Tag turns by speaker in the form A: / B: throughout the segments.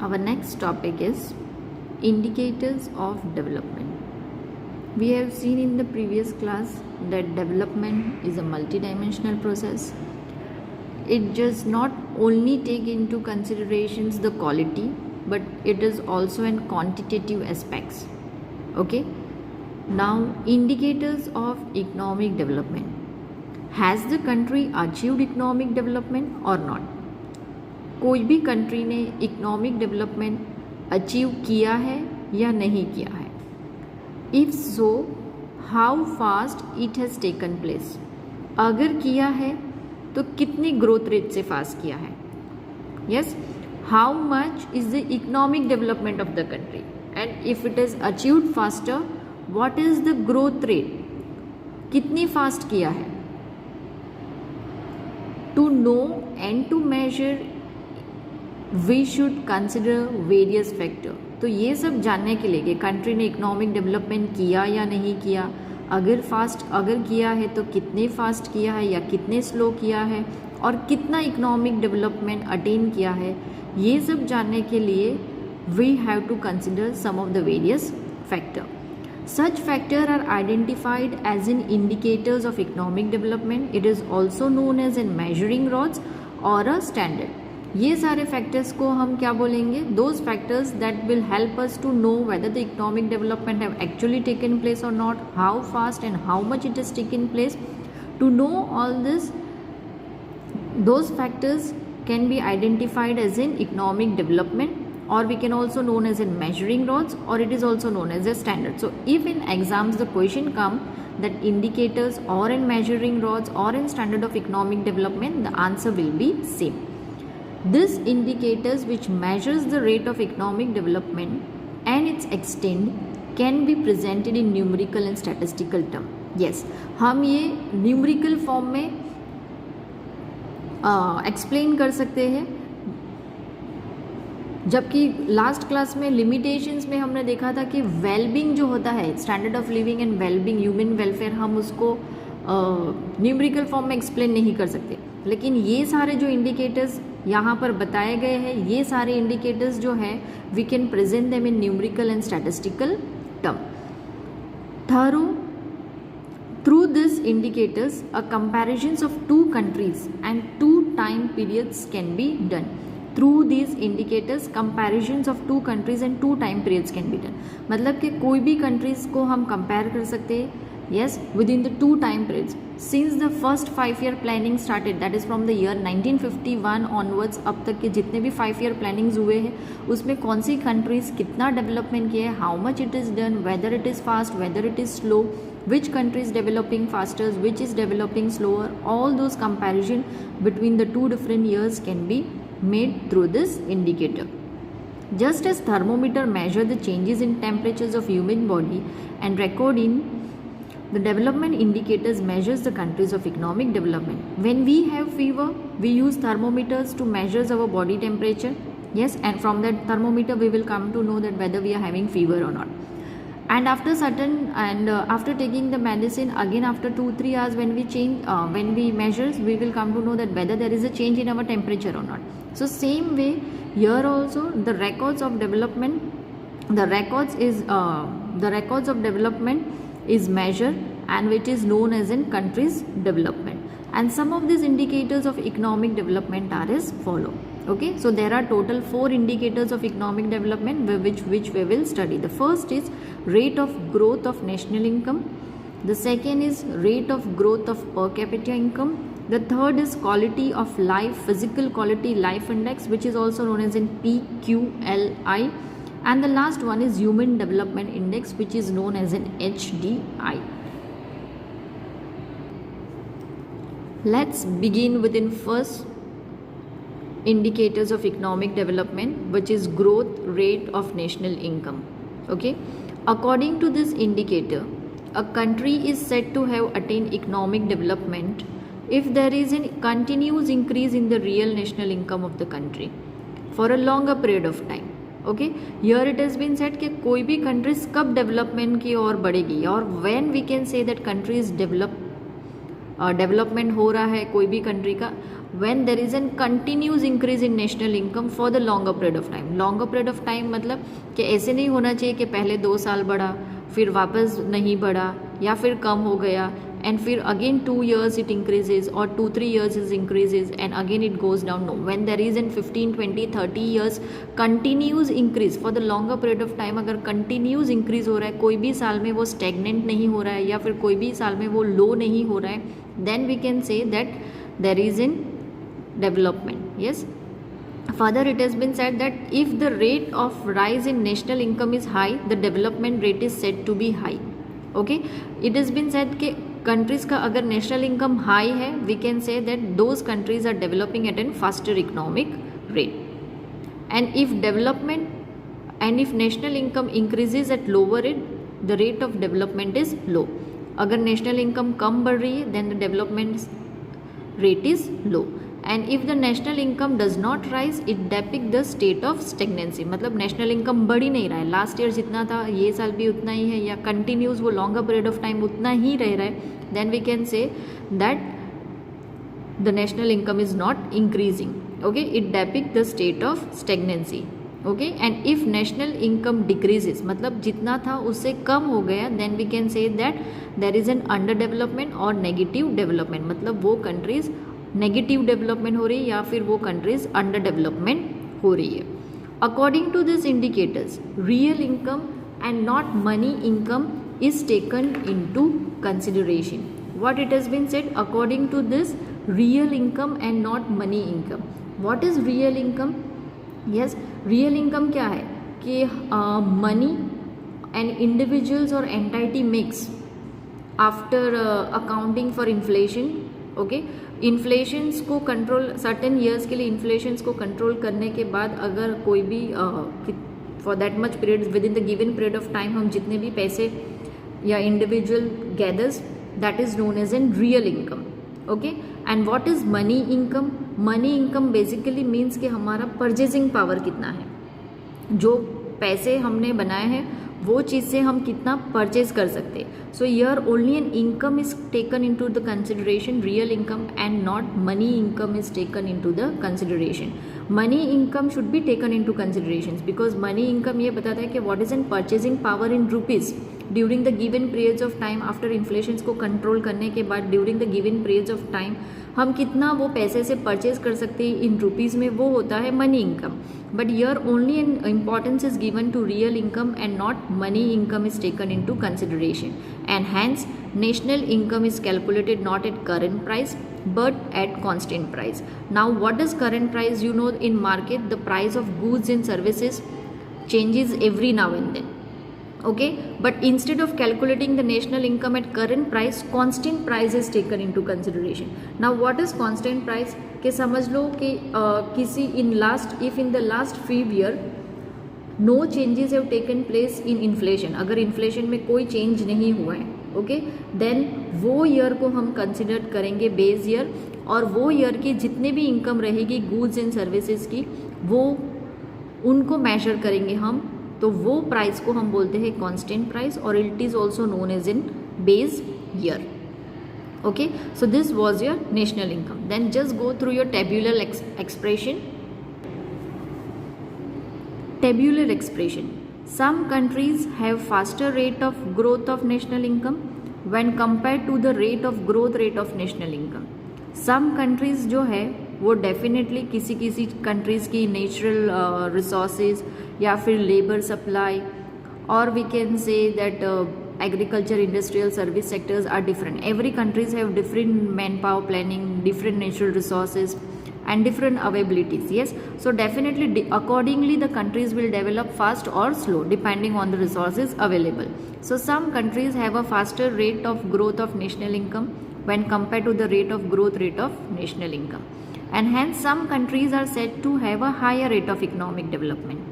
A: Our next topic is indicators of development. We have seen in the previous class that development is a multidimensional process. It does not only take into considerations the quality, but it is also in quantitative aspects. Okay. Now, indicators of economic development. Has the country achieved economic development or not? कोई भी country ने economic development achieve किया है या नहीं किया है? If so, how fast it has taken place? अगर किया है तो कितनी ग्रोथ रेट से फास्ट किया है? Yes, how much is the economic development of the country and if it is achieved faster, what is the growth rate? कितनी fast किया है? To know and to measure we should consider various factor. तो ये सब जानने के लिए कि कंट्री ने इकोनॉमिक डेवलपमेंट किया या नहीं किया, अगर किया है तो कितने फास्ट किया है या कितने स्लो किया है, और कितना इकोनॉमिक डेवलपमेंट अटेन किया है, ये सब जानने के लिए we have to consider some of the various factor. Such factors are identified as in indicators of economic development. It is also known as in measuring rods or a standard. ये सारे factors को हम क्या बोलेंगे? Those factors that will help us to know whether the economic development have actually taken place or not, how fast and how much it has taken place. To know all this, those factors can be identified as in economic development, or we can also known as in measuring rods, or it is also known as a standard. So if in exams the question come that indicators or in measuring rods or in standard of economic development, the answer will be same. This indicators which measures the rate of economic development and its extent can be presented in numerical and statistical term. Yes, हम ये numerical form में explain कर सकते हैं, जबकि last class में limitations में हमने देखा था कि वेलबींग जो होता है, standard of living and wellbeing, human welfare, हम उसको न्यूमेरिकल फॉर्म में एक्सप्लेन नहीं कर सकते. लेकिन ये सारे जो इंडिकेटर्स यहाँ पर बताए गए हैं, ये सारे इंडिकेटर्स जो है we can present them in numerical and statistical term. Through these indicators, a comparisons of two countries and two time periods can be done. Through these indicators, comparisons of two countries and two time periods can be done. मतलब कि कोई भी countries को हम compare कर सकते हैं, yes, within the two time periods. Since the first 5-year planning started, that is from the year 1951 onwards, अब तक के जितने भी 5-year plannings हुए हैं, उसमें कौन सी countries कितना development किया है, how much it is done, whether it is fast, whether it is slow, which country is developing faster, which is developing slower, all those comparison between the two different years can be made through this indicator. Just as thermometer measure the changes in temperatures of human body and record in the development indicators measures the countries of economic development. When we have fever, we use thermometers to measure our body temperature. Yes, and from that thermometer we will come to know that whether we are having fever or not. And after after taking the medicine, again after 2-3 hours when we measure, we will come to know that whether there is a change in our temperature or not. So same way here also the records of development, the records of development is measured and which is known as in countries development. And some of these indicators of economic development are as follow. Okay, so there are total 4 indicators of economic development which we will study. The first is rate of growth of national income. The second is rate of growth of per capita income. The third is quality of life, physical quality life index, which is also known as in PQLI. And the last one is human development index, which is known as in HDI. Let's begin with in first indicators of economic development, which is growth rate of national income. Okay, according to this indicator, a country is said to have attained economic development if there is a continuous increase in the real national income of the country for a longer period of time. Okay, here it has been said कि कोई भी countries कब development की ओर बढ़ेगी, और when we can say that country is development हो रहा है कोई भी country का, when there is an continuous increase in national income for the longer period of time. longer period of time मतलब कि ऐसे नहीं होना चाहिए कि पहले 2 साल बढ़ा फिर वापस नहीं बढ़ा या फिर कम हो गया and फिर again 2 years it increases or 2-3 years it increases and again it goes down. No, when there is in 15, 20, 30 years continuous increase for the longer period of time, अगर continuous increase हो रहा है, कोई भी साल में वो stagnant नहीं हो रहा है या फिर कोई भी साल में वो low नहीं हो रहा है, then we can say that there is in development. Yes. Further, it has been said that if the rate of rise in national income is high, the development rate is said to be high. Okay, it has been said कि countries का अगर national income high है, we can say that those countries are developing at a faster economic rate. And if national income increases at lower rate, the rate of development is low. अगर national income कम बढ़ रही है, then the development rate is low. And if the national income does not rise, it depicts the state of stagnancy. मतलब national income बढ़ ही नहीं रहा है, last year जितना था ये साल भी उतना ही है या कंटिन्यूस वो लॉन्गर पीरियड ऑफ टाइम उतना ही रह रहा है, then we can say that the national income is not increasing. Okay, it depicts the state of stagnancy. Okay, and if national income decreases मतलब जितना था उससे कम हो गया, then we can say that there is an underdevelopment or negative development. मतलब वो countries negative development हो रही है या फिर वो कंट्रीज अंडर डेवलपमेंट हो रही है. According to this indicators, real income and not money income is taken into consideration. What it has been said, according to this real income and not money income. What is real income? Yes, real income क्या है कि money and individuals और entity mix after accounting for inflation. Okay, inflations को control certain years के लिए inflations को control करने के बाद अगर कोई भी for that much period within the given period of time हम जितने भी पैसे या individual gathers, that is known as an real income. Okay, and what is money income? Money income basically means कि हमारा परचेजिंग पावर कितना है, जो पैसे हमने बनाए हैं वो चीज़ से हम कितना परचेज कर सकते हैं. So here only an income is taken into the consideration, real income, and not money income is taken into the consideration. Money income should be taken into consideration because money income ये बताता है कि what is an purchasing power in rupees during the given periods of time. After inflation को control करने के बाद during the given periods of time हम कितना वो पैसे से परचेज कर सकते हैं इन रुपीज़ में, वो होता है money income. But here only an importance is given to real income and not money income is taken into consideration, and hence national income is calculated not at current price but at constant price. Now what is current price? You know, in market the price of goods and services changes every now and then. Okay, but instead of calculating the national income at current price, constant price is taken into consideration. Now what is constant price? कि समझ लो कि किसी in the last few year no changes have taken place in inflation. अगर inflation में कोई change नहीं हुआ है, ओके, देन वो ईयर को हम कंसिडर करेंगे बेस ईयर, और वो ईयर की जितने भी इनकम रहेगी गुड्स एंड सर्विसेज की वो उनको मेजर करेंगे हम, तो वो प्राइस को हम बोलते हैं कांस्टेंट प्राइस, और it is also known as in base year. Okay, so this was your national income. Then just go through your tabular expression. Tabular expression. Some countries have faster rate of growth of national income when compared to the rate of growth rate of national income. Some countries जो है वो definitely किसी किसी countries की natural resources या फिर labour supply, और we can say that agriculture, industrial, service sectors are different. Every countries have different manpower planning, different natural resources and different availabilities. Yes, so definitely accordingly the countries will develop fast or slow depending on the resources available. So some countries have a faster rate of growth of national income when compared to the rate of growth rate of national income, and hence some countries are said to have a higher rate of economic development.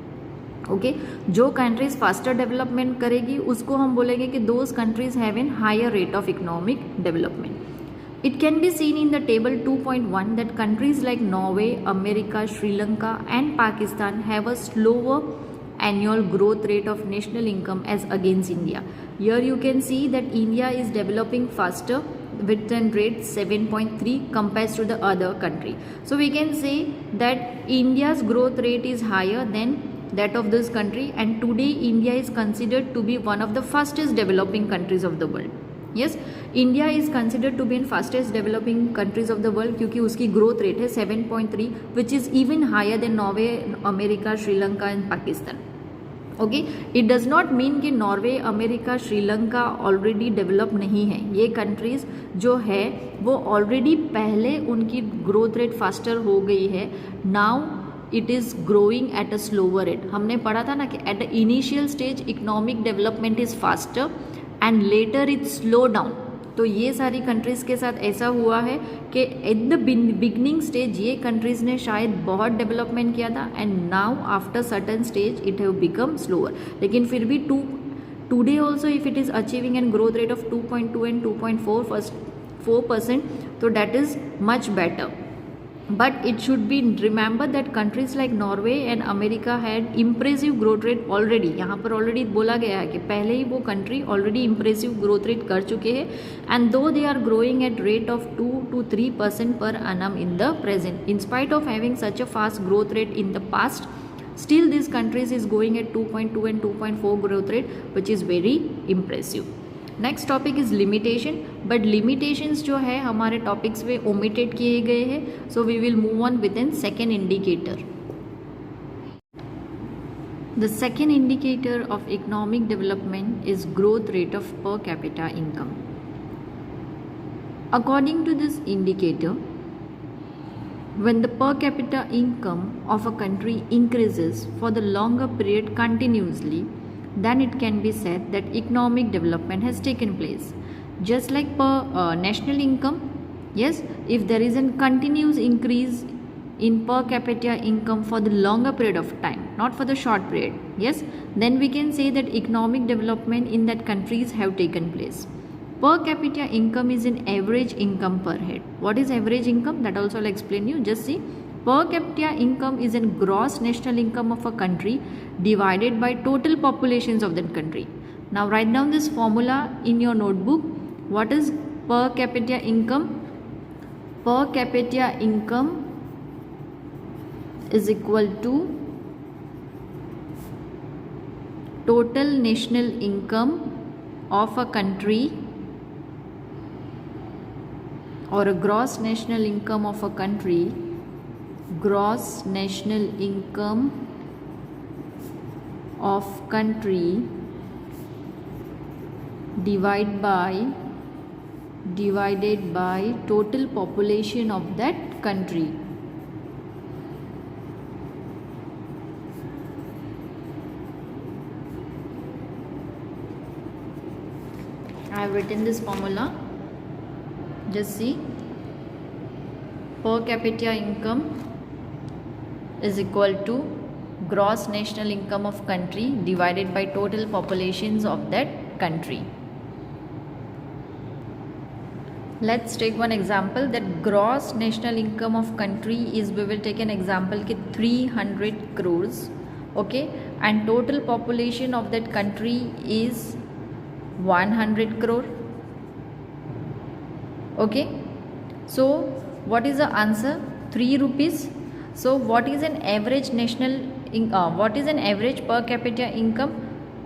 A: Okay, जो countries faster development करेगी उसको हम बोलेंगे कि those countries have an higher rate of economic development. It can be seen in the table 2.1 that countries like Norway, America, Sri Lanka and Pakistan have a slower annual growth rate of national income as against India. Here you can see that India is developing faster return rate 7.3 compares to the other country. So we can say that India's growth rate is higher than that of this country, and today India is considered to be one of the fastest developing countries of the world. Yes, India is considered to be in fastest developing countries of the world क्योंकि उसकी growth rate है 7.3 which is even higher than Norway, America, Sri Lanka and Pakistan. Okay, it does not mean कि Norway, America, Sri Lanka already develop नहीं है. ये countries जो है वो ऑलरेडी पहले उनकी ग्रोथ रेट फास्टर हो गई है. Now it is growing at a slower rate. हमने पढ़ा था ना कि at the initial stage economic development is faster and later it slow down. तो ये सारी कंट्रीज़ के साथ ऐसा हुआ है कि एट द बिगनिंग स्टेज ये कंट्रीज़ ने शायद बहुत डेवलपमेंट किया था and now after certain stage it have become slower. लेकिन फिर भी today also if it is achieving an growth rate of 2.2 and 2.4%, तो that is much better. But it should be remembered that countries like Norway and America had impressive growth rate already. यहाँ पर already बोला गया है कि पहले ही वो country already impressive growth rate कर चुके हैं, and though they are growing at rate of 2 to 3% per annum in the present. In spite of having such a fast growth rate in the past, still these countries is going at 2.2 and 2.4 growth rate, which is very impressive. Next topic is limitation, but limitations जो है हमारे topics में omitted किए गए हैं. So we will move on within second indicator. The second indicator of economic development is growth rate of per capita income. According to this indicator, when the per capita income of a country increases for the longer period continuously, then it can be said that economic development has taken place. Just like per national income, yes, if there is a continuous increase in per capita income for the longer period of time, not for the short period, yes, then we can say that economic development in that countries have taken place. Per capita income is an average income per head. What is average income? That also I'll explain you. Just see. Per capita income is a gross national income of a country divided by total populations of that country. Now write down this formula in your notebook. What is per capita income? Per capita income is equal to total national income of a country, or a gross national income of a country, gross national income of country divided by total population of that country. I have written this formula. Just see, per capita income is equal to gross national income of country divided by total populations of that country. Let's take one example that gross national income of country is, we will take an example कि 300 crores, okay, and total population of that country is 100 crore. Okay, so what is the answer? 3 rupees. So what is an average what is an average per capita income?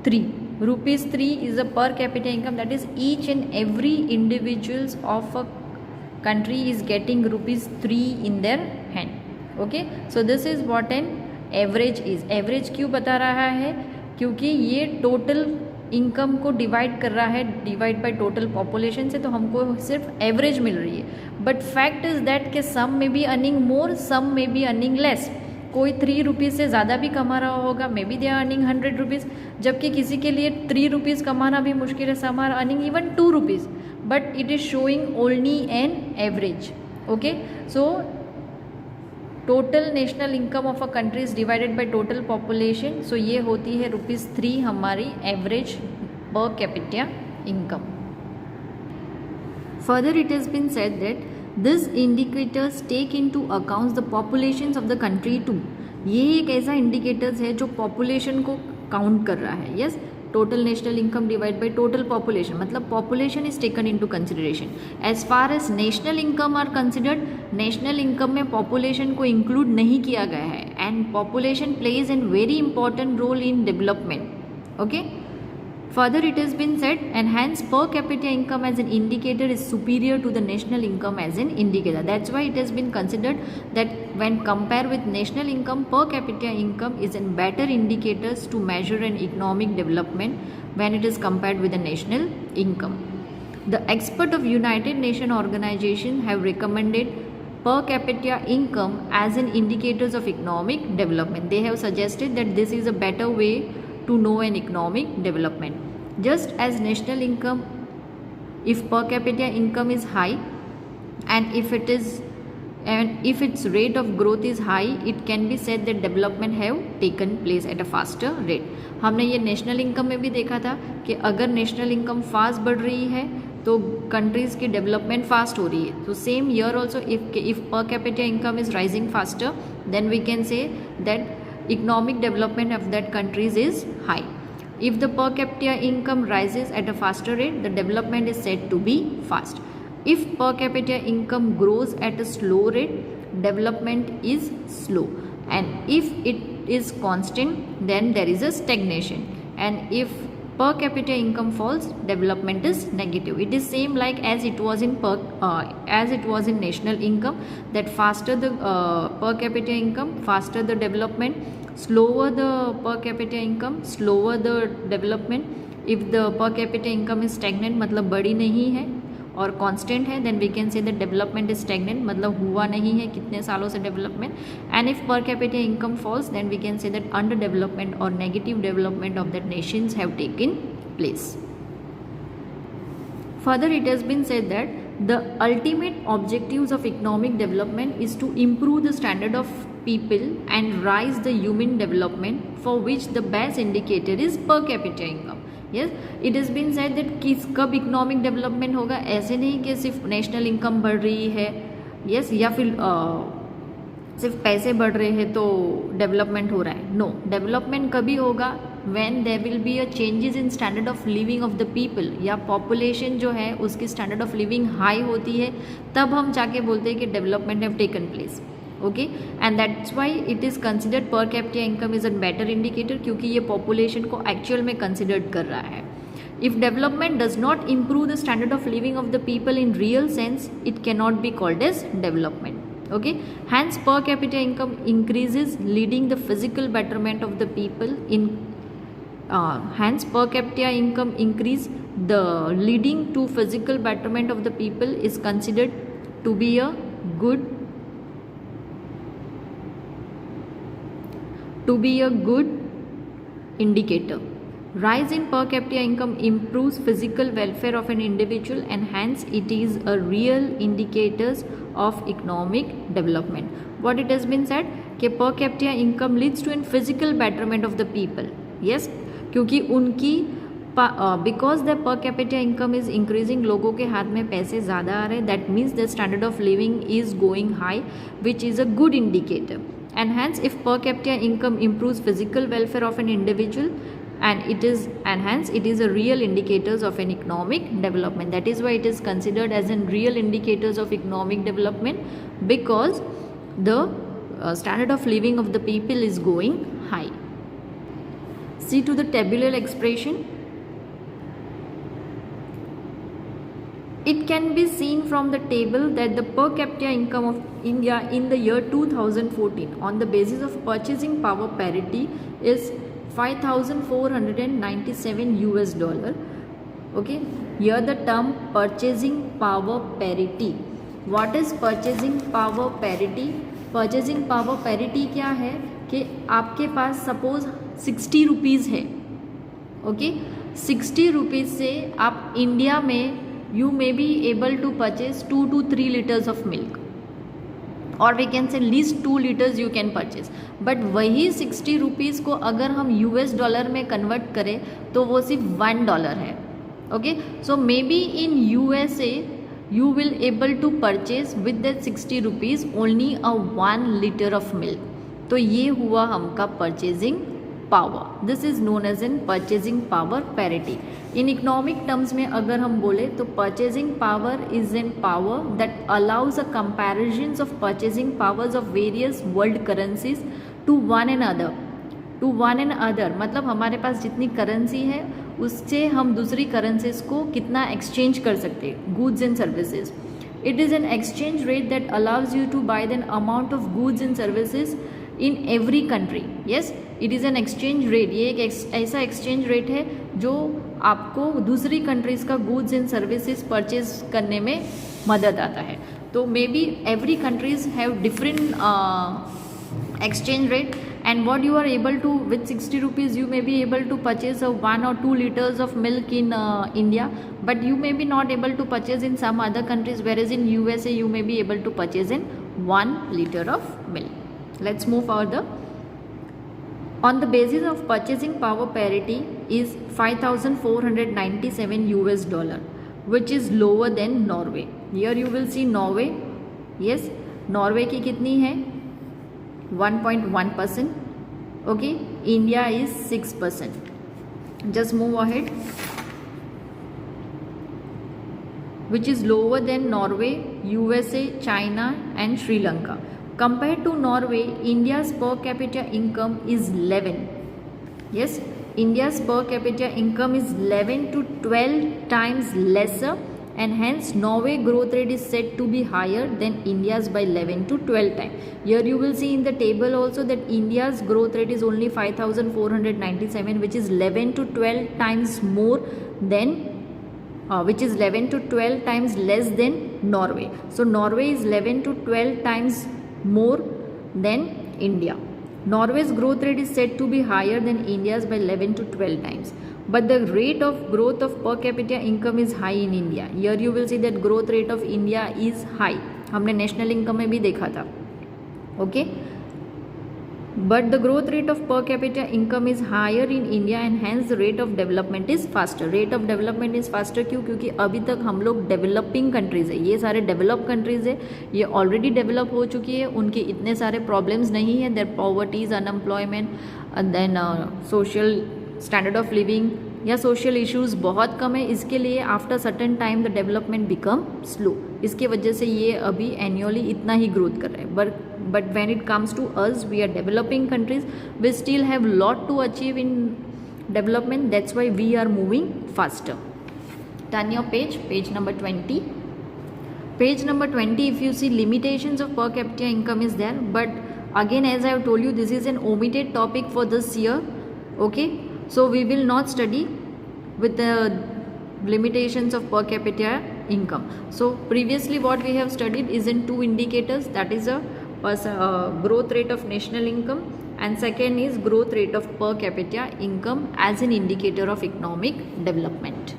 A: 3 rupees. 3 is a per capita income, that is each and every individuals of a country is getting rupees 3 in their hand. Okay, so this is what an average is. Average क्यों बता रहा है? क्योंकि ये total income को divide कर रहा है, डिवाइड बाय टोटल पॉपुलेशन से, तो हमको सिर्फ एवरेज मिल रही है. बट फैक्ट इज़ दैट के सम में बी अर्निंग मोर, सम में बी अर्निंग लेस. कोई 3 रुपीज़ से ज़्यादा भी कमा रहा होगा, maybe they are earning 100 rupees, जबकि किसी के लिए 3 रुपीज़ कमाना भी मुश्किल है, some are earning even 2 rupees, but it is showing only an average. Okay, so total national income of a countries divided by total population, so ये होती है ₹3 हमारी average per capita income. Further it has been said that this indicators take into accounts the populations of the country too. ये एक ऐसा indicators है जो population को काउंट कर रहा है. Yes, total national income divided by total population, मतलब population is taken into consideration. As far as national income are considered, national income में population को include नहीं किया गया है, and population plays a very important role in development. Okay. Further, it has been said, and hence per capita income as an indicator is superior to the national income as an indicator. That's why it has been considered that when compared with national income, per capita income is a better indicators to measure an economic development when it is compared with the national income. The expert of United Nations organization have recommended per capita income as an indicators of economic development. They have suggested that this is a better way to know an economic development. Just as national income, if per capita income is high and if its rate of growth is high, it can be said that development have taken place at a faster rate. हमने ये national income में भी देखा था कि अगर national income fast बढ़ रही है तो कंट्रीज की डेवलपमेंट फास्ट हो रही है. तो same year also if per capita income is rising faster, then we can say that economic development of that countries is high. If the per capita income rises at a faster rate, the development is said to be fast. If per capita income grows at a slow rate, development is slow. And if it is constant, then there is a stagnation. And if per capita income falls, development is negative. It is same like as it was in national income, that faster the per capita income, faster the development, slower the per capita income, slower the development. If the per capita income is stagnant, मतलब बढ़ी नहीं है और constant है, then we can say that development is stagnant, मतलब हुआ नहीं है कितने सालों से development. And if per capita income falls, then we can say that under development और negative development of that nations have taken place. Further, it has been said that the ultimate objectives of economic development is to improve the standard of people and rise the human development, for which the best indicator is per capita income. Yes, it has been said that कब economic development होगा, ऐसे नहीं कि सिर्फ national income बढ़ रही है, yes, या फिर सिर्फ पैसे बढ़ रहे हैं तो डेवलपमेंट हो रहा है. नो, डेवलपमेंट कभी होगा when there will be a changes in standard of living of the people, या पॉपुलेशन जो है उसकी स्टैंडर्ड ऑफ लिविंग हाई होती है, तब हम जाके बोलते हैं कि development have taken place. Okay, and that's why it is considered पर capita income is a better indicator, क्योंकि ये पॉपुलेशन को एक्चुअल में कंसिडर्ड कर रहा है. If development does not improve the standard of living of the people in real sense, it can not be called as development. Okay, hence per capita income increases, leading the physical betterment of the people in hence per capita income increase, the leading to physical betterment of the people is considered to be a good indicator. Rise in per capita income improves physical welfare of an individual, and hence it is a real indicators of economic development. What it has been said कि per capita income leads to a physical betterment of the people. Yes, क्योंकि उनकी because the per capita income is increasing, लोगों के हाथ में पैसे ज़्यादा आ रहे हैं, that means the standard of living is going high, which is a good indicator. And hence if per capita income improves physical welfare of an individual, and hence it is a real indicators of an economic development. That is why it is considered as a real indicators of economic development, because the standard of living of the people is going high. See to the tabular expression. It can be seen from the table that the per capita income of India in the year 2014 on the basis of purchasing power parity is $5,497. Okay, here the term purchasing power parity. What is purchasing power parity? Purchasing power parity क्या है कि आपके पास suppose 60 rupees है. Okay, 60 rupees से आप India में you may be able to purchase 2 to 3 liters of milk, or we can say least 2 liters you can purchase. But वही 60 rupees को अगर हम US डॉलर में कन्वर्ट करें तो वो सिर्फ $1 है. Okay, so may be in USA you will able to purchase with that 60 rupees only a 1 liter of milk. तो ये हुआ हमका purchasing power. This is known as in purchasing power parity. In economic terms में अगर हम बोले तो purchasing power is an power that allows a comparison of purchasing powers of various world currencies to one and other. मतलब हमारे पास जितनी currency है उससे हम दूसरी करेंसीज को कितना एक्सचेंज कर सकते हैं, goods and services. It is an exchange rate that allows you to buy an amount of goods and services in every country. Yes, it is an exchange rate. ये एक ऐसा exchange rate है जो आपको दूसरी countries का goods and services purchase करने में मदद आता है. तो maybe every countries have different exchange rate, and what you are able to, with 60 rupees you may be able to purchase 1 or 2 liters of milk in India, but you may be not able to purchase in some other countries, whereas in USA you may be able to purchase in 1 liter of milk. Let's move further. On the basis of purchasing power parity is $5,497, which is lower than Norway. Here you will see Norway. Yes, Norway की कितनी है? 1.1%. Okay, India is 6%. Just move ahead. Which is lower than Norway, USA, China and Sri Lanka. Compared to Norway, India's per capita income is 11. Yes, India's per capita income is 11 to 12 times lesser, and hence Norway growth rate is said to be higher than India's by 11 to 12 times. Here you will see in the table also that India's growth rate is only 5,497, which is 11 to 12 times more than which is 11 to 12 times less than Norway. So Norway is 11 to 12 times more than India. Norway's growth rate is said to be higher than India's by 11 to 12 times. But the rate of growth of per capita income is high in India. Here you will see that growth rate of India is high. हमने national income में भी देखा था. Okay. But the growth rate of per capita income is higher in India, and hence the rate of development is faster. Rate of development is faster क्यों? क्योंकि अभी तक हम लोग डेवलपिंग कंट्रीज़ है, ये सारे डेवलप कंट्रीज़ है, ये ऑलरेडी डेवलप हो चुकी है, उनके इतने सारे प्रॉब्लम्स नहीं है. There poverties, unemployment, then social standard of living या सोशल इश्यूज बहुत कम है. इसके लिए after certain time the development become slow. इसके वजह से ये अभी एनुअली इतना ही ग्रोथ कर रहे हैं. But when it comes to us, we are developing countries, we still have lot to achieve in development. That's why we are moving faster. Turn your page number 20. Page number 20, if you see, limitations of per capita income is there, but again, as I have told you, this is an omitted topic for this year. Okay, so we will not study with the limitations of per capita income. So previously what we have studied is in two indicators, that is a growth rate of national income, and second is growth rate of per capita income as an indicator of economic development.